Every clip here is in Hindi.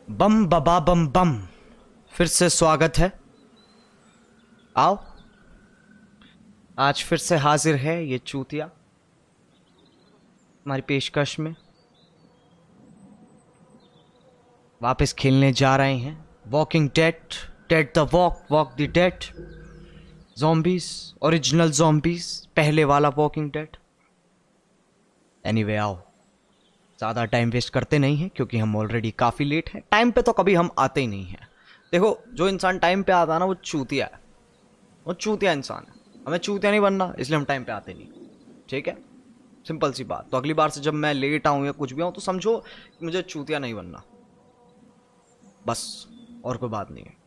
बम बबा बम बम, फिर से स्वागत है। आओ, आज फिर से हाजिर है ये चूतिया हमारी पेशकश में। वापस खेलने जा रहे हैं walking dead, dead the walk, walk the dead, zombies, original zombies, पहले वाला वॉकिंग डेड। एनीवे आओ, ज़्यादा टाइम वेस्ट करते नहीं हैं क्योंकि हम ऑलरेडी काफ़ी लेट हैं। टाइम पे तो कभी हम आते ही नहीं हैं। देखो, जो इंसान टाइम पे आता है ना वो चूतिया है, वो चूतिया इंसान है। हमें चूतिया नहीं बनना, इसलिए हम टाइम पे आते नहीं, ठीक है? सिंपल सी बात। तो अगली बार से जब मैं लेट आऊँ या कुछ भी आऊँ तो समझो कि मुझे चूतिया नहीं बनना, बस, और कोई बात नहीं है।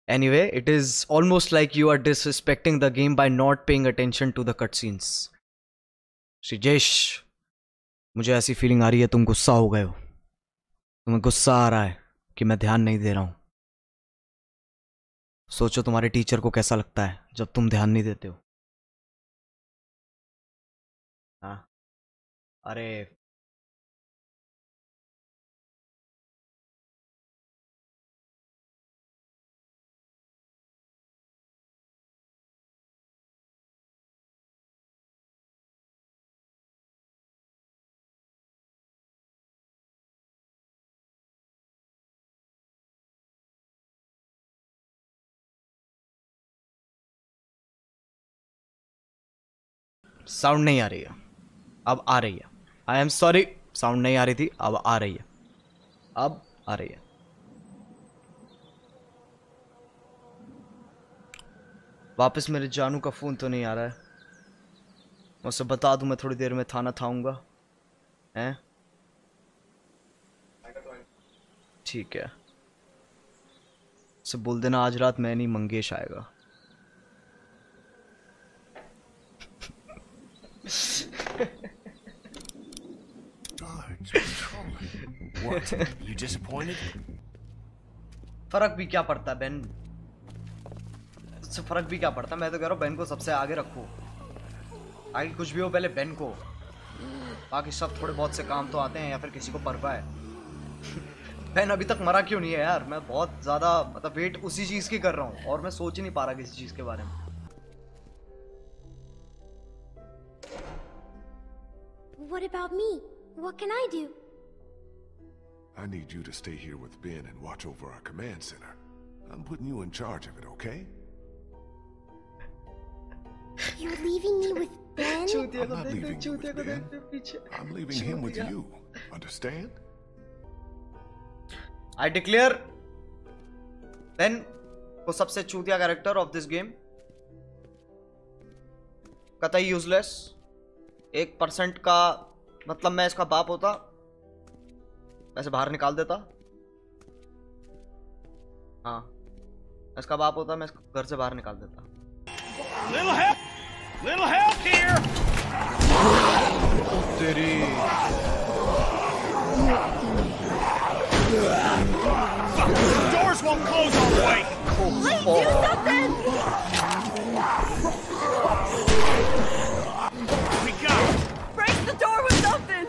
Anyway, it is almost like you are disrespecting the game by not paying attention to the cutscenes. Sreejesh, मुझे ऐसी फीलिंग आ रही है तुम गुस्सा हो गए हो। तुम्हें गुस्सा आ रहा है कि मैं ध्यान नहीं दे रहा हूं। सोचो तुम्हारे टीचर को कैसा लगता है जब तुम ध्यान नहीं देते हो। हाँ, अरे साउंड नहीं आ रही है, अब आ रही है। आई एम सॉरी, साउंड नहीं आ रही थी, अब आ रही है, अब आ रही है। वापस मेरे जानू का फोन तो नहीं आ रहा है। मैं उसे बता दूं मैं थोड़ी देर में थाना थाऊंगा, हैं? ठीक है, उसे बोल देना आज रात मैं नहीं, मंगेश आएगा। What? You disappointed? फर्क भी क्या पड़ता है बेन, उससे फर्क भी क्या पड़ता है। मैं तो कह रहा हूँ बेन को सबसे आगे रखो, आगे कुछ भी हो पहले बेन को, बाकी सब थोड़े बहुत से काम तो आते हैं या फिर किसी को परवा है। बेन अभी तक मरा क्यों नहीं है यार? मैं बहुत ज्यादा मतलब वेट उसी चीज की कर रहा हूँ और मैं सोच ही नहीं पा रहा किसी चीज के बारे में। What about me? What can I do? I need you to stay here with Ben and watch over our command center. I'm putting you in charge of it, okay? You're leaving me with Ben? I'm not leaving you with Ben. I'm leaving him with you. Understand? I declare Ben को सबसे चूतिया कैरेक्टर ऑफ दिस गेम। कतई यूजलेस। 1% का मतलब मैं इसका बाप होता, वैसे बाहर निकाल देता। हाँ, इसका बाप होता मैं इसको घर से बाहर निकाल देता। Little help here. तेरी The doors won't close all the way. Let's do something! We got it. Break the door with something!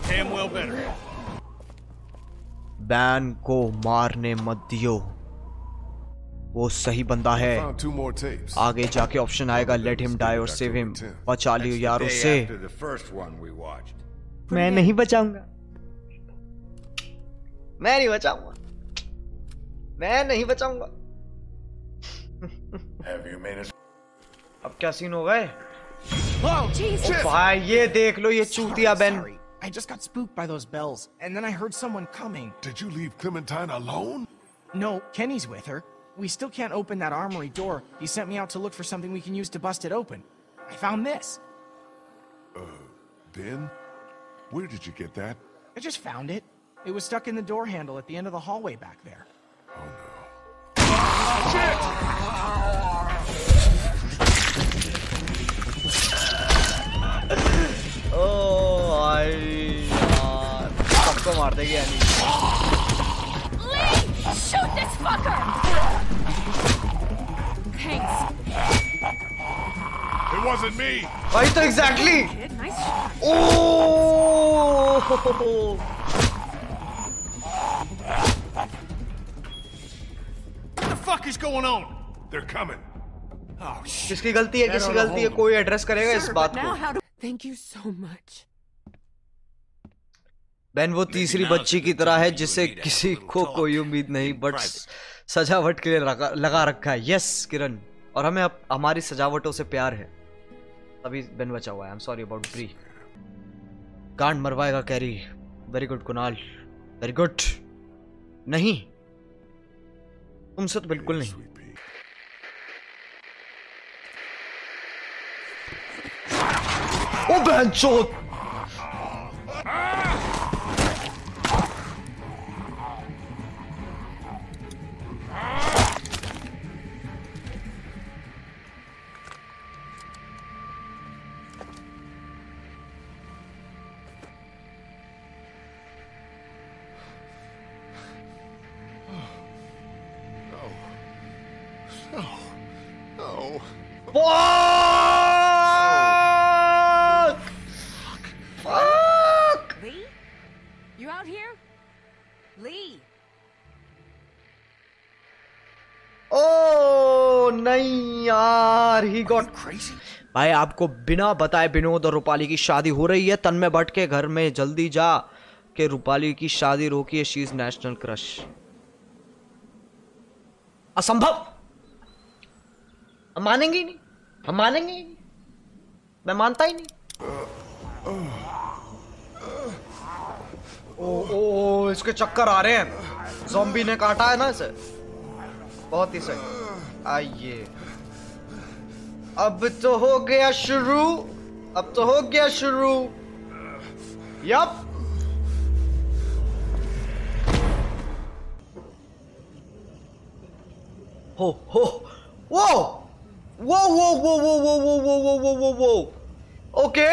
Damn well better. Ban को मारने मत दियो, वो सही बंदा है। Found 2 more tapes. आगे जाके ऑप्शन आएगा लेट हिम डाई और सेव हिम। बचा लियो यार उससे। After the first one we watched. मैं नहीं बचाऊंगा, मैं नहीं बचाऊंगा, मैं नहीं बचाऊंगा। Have you made it? अब क्या सीन हो गए? Whoa, Jesus! भाई ये देख लो, ये चूतिया Ben. Sorry. I just got spooked by those bells, and then I heard someone coming. Did you leave Clementine alone? No, Kenny's with her. We still can't open that armory door. He sent me out to look for something we can use to bust it open. I found this. Ben? Where did you get that? I just found it. It was stuck in the door handle at the end of the hallway back there. Oh no. ओ भाई यार, सबको मार देगी any. Lee, shoot this fucker. Thanks. It wasn't me. भाई तो exactly. Kid, nice shot. Oh What the fuck is going on? They're coming. Oh shit. किसकी गलती है, किसकी गलती है, कोई एड्रेस करेगा इस Sir, बात but now को। how do... Thank you so much. बहन वो तीसरी बच्ची की तरह है जिसे किसी को कोई उम्मीद नहीं, बट सजावट के लिए लगा रखा है। यस किरण, और हमें अब हमारी सजावटों से प्यार है, तभी बेन बचा हुआ है। I am sorry about Bree. कांड मरवाएगा कैरी। Very good Kunal, very good. नहीं, तुमसे तो बिल्कुल नहीं। Sweet pea. ओ बहन चोद। No. Fuck! Lee? You out here? Lee? ओ नहीं यार, ही गॉट Crazy. भाई आपको बिना बताए विनोद और रूपाली की शादी हो रही है। तन्मय भट्ट के घर में जल्दी जा के रूपाली की शादी रोकिए, शी इज नेशनल क्रश। असंभव, हम मानेंगे ही नहीं, हम मानेंगे ही नहीं, मैं मानता ही नहीं। ओ इसके चक्कर आ रहे हैं, ज़ॉम्बी ने काटा है ना इसे, बहुत ही सही। आइए, अब तो हो गया शुरू, अब तो हो गया शुरू। यप, हो वो वो वो वो वो वो वो वो वो वो वो ओके।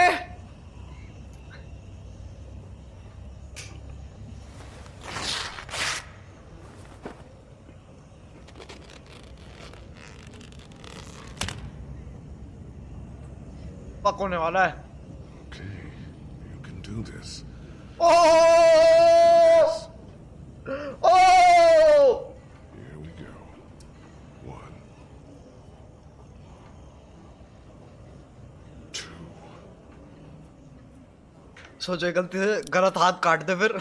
पक होने वाला है। Okay, you can do this. Oh! Oh! Here we go. 1, 2. सोचो गलती से गलत हाथ काट दे फिर।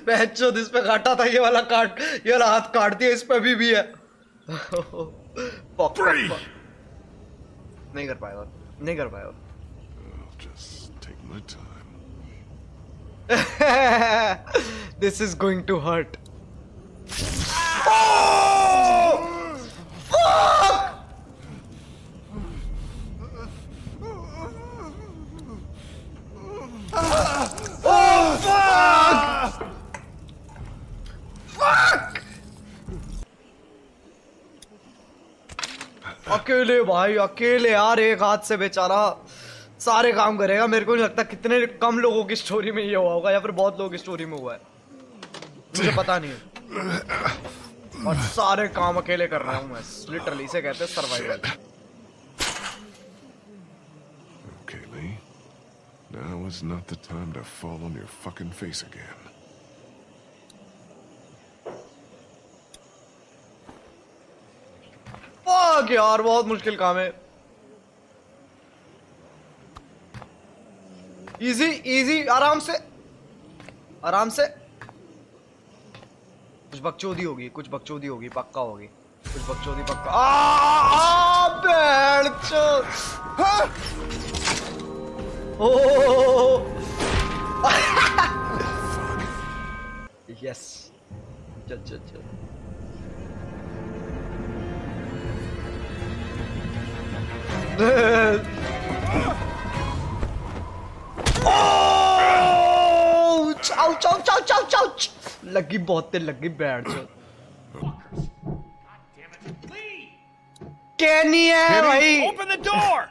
बहनचोद, इस पे काटा था, ये वाला हाथ काट दिया, इस पे भी है। Three! नहीं कर पाएगा, नहीं कर पाएगा। I'll just take my time. This is going to hurt. Oh! Fuck! Oh fuck! Fuck! अकेले भाई, अकेले यार, एक हाथ से बेचारा सारे काम करेगा। मेरे को नहीं लगता कितने कम लोगों की स्टोरी में ये हुआ होगा, या फिर बहुत लोगों की स्टोरी में हुआ है, मुझे पता नहीं है। और सारे काम अकेले कर रहा हूँ मैं, लिटरली इसे कहते हैं survival. Okay, Lee. Now is not the time to fall on your fucking face again. Fuck यार, बहुत मुश्किल काम है। इजी इजी, आराम से आराम से। कुछ बकचोदी होगी, कुछ बकचोदी होगी, पक्का होगी, कुछ बकचोदी पक्का। यस, चल चल चल। चाउ चाउ चाउ चाउ चाउ, लगी बहुत तेज लगी, बैठ जाओ। कैनी है भाई, Open the door!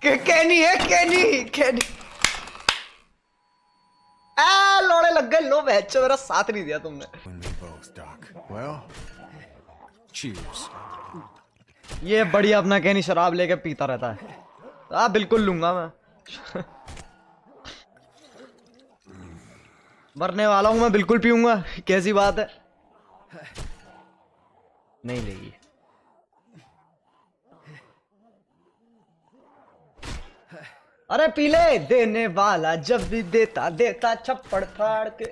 कैनी है, कैनी कैनी। गए लो बच्चों, मेरा साथ नहीं दिया तुमने। And me both, Doc. Well, cheers. ये बढ़िया अपना कहनी शराब लेके पीता रहता है। हाँ बिल्कुल लूंगा मैं। मरने वाला हूं मैं, बिल्कुल पीऊंगा, कैसी बात है। नहीं लेगी। अरे पीले देने वाला जब भी देता देता छप्पड़ फाड़ के।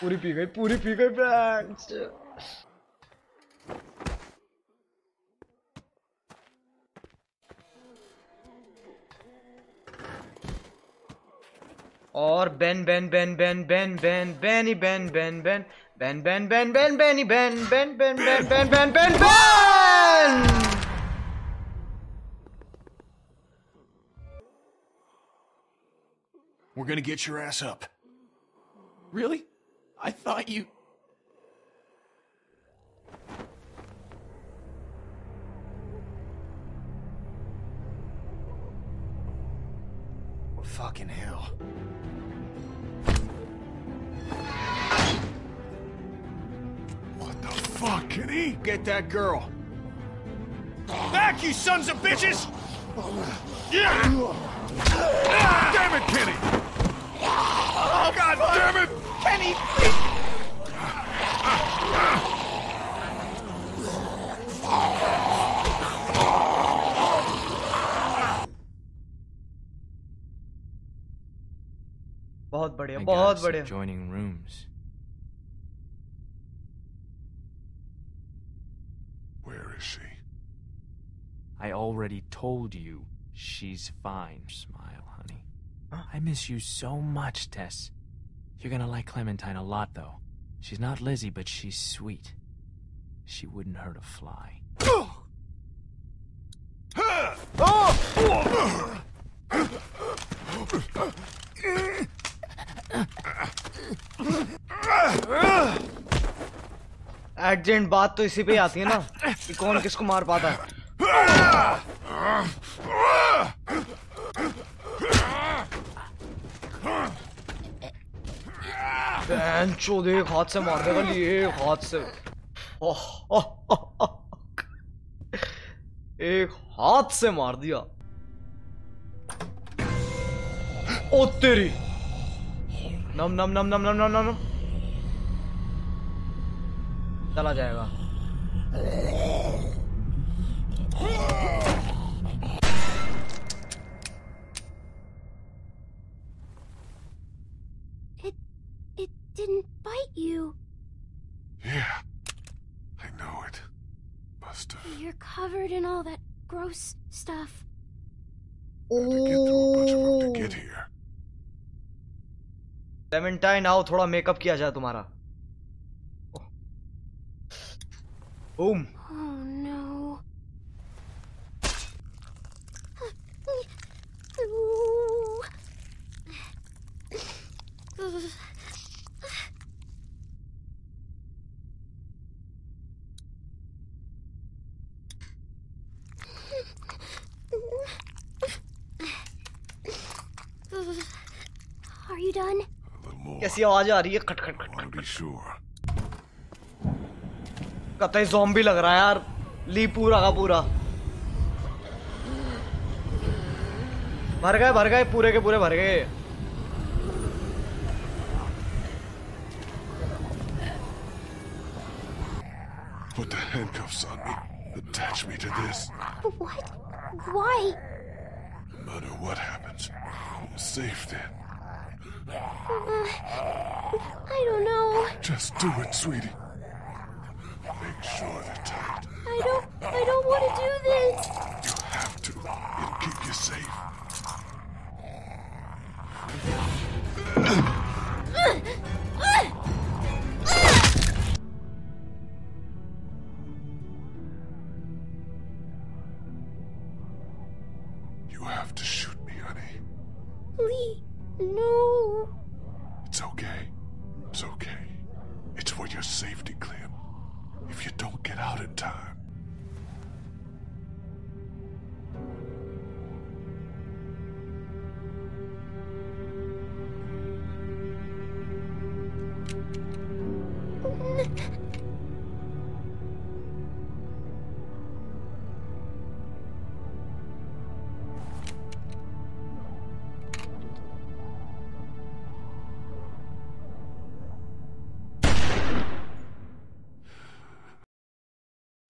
पूरी पी गई, पूरी पी गई फ्रेंड्स। और बेन बेन बेन बेन बेन बेन बेनी बेन बेन बेन बेन बेन बेन बेन बेनी बेन बेन बेन बेन बेन बेन बेन बेन। We're gonna get your ass up. Really? I thought you... Fucking hell. What the fuck, Kenny? Get that girl. Back, you sons of bitches! Yeah! Damn it, Kenny! Oh, God damn it! Kenny! बहुत बढ़िया, बहुत बढ़िया। Joining rooms. Where is she? I already told you she's fine. Smile, honey. I miss you so much, Tess. You're gonna like Clementine a lot, though. She's not Lizzie, but she's sweet. She wouldn't hurt a fly. एडजेंट बात तो इसी पे ही आती है ना कि कौन किसको मार पाता है। चौदह एक हाथ से मार देगा, एक हाथ से। एक हाथ से मार दिया। ओ तेरी नम नम नम नम नम नम नम। चला जाएगा। It didn't bite you. Yeah, I know it. Must have. You're covered in all that gross stuff. Had to get through a bunch of them to get here. Clementine आओ, थोड़ा मेकअप किया जाए तुम्हारा। Boom. Oh no. Are you done? A little more. कैसी आवाज आ रही है? खट खट खट। Want to be sure. कतई ज़ॉम्बी लग रहा है यार, ली पूरा का पूरा। भर गए पूरे के पूरे भर गए। Put the handcuffs on me. Attach me to this. What? Why? No matter what happens, I'm safe then. I don't know. Just do it, sweetie. Make sure they're tight. I don't want to do this. You have to. It'll keep you safe. You have to shoot me, honey. Lee, no. It's okay. It's okay. It's for your safety, Clem. If you don't get out in time.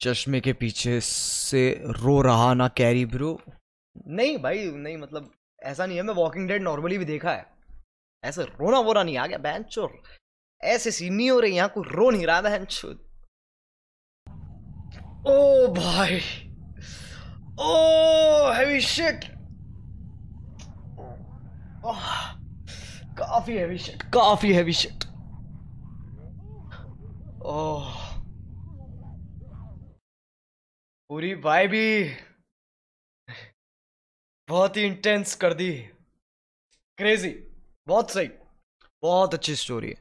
चश्मे के पीछे से रो रहा ना कैरी ब्रो। नहीं भाई नहीं, मतलब ऐसा नहीं है, मैं वॉकिंग डेड नॉर्मली भी देखा है, ऐसे रोना वोना नहीं आ गया बहन चोर, ऐसे सीन नहीं हो रही, यहाँ कोई रो नहीं रहा बहन चोर। ओ भाई, ओ हैवी शिट, काफी हैवी शिट, काफी हैवी शिट। ओह पूरी वाइब भी बहुत ही इंटेंस कर दी, क्रेजी, बहुत सही, बहुत अच्छी स्टोरी है।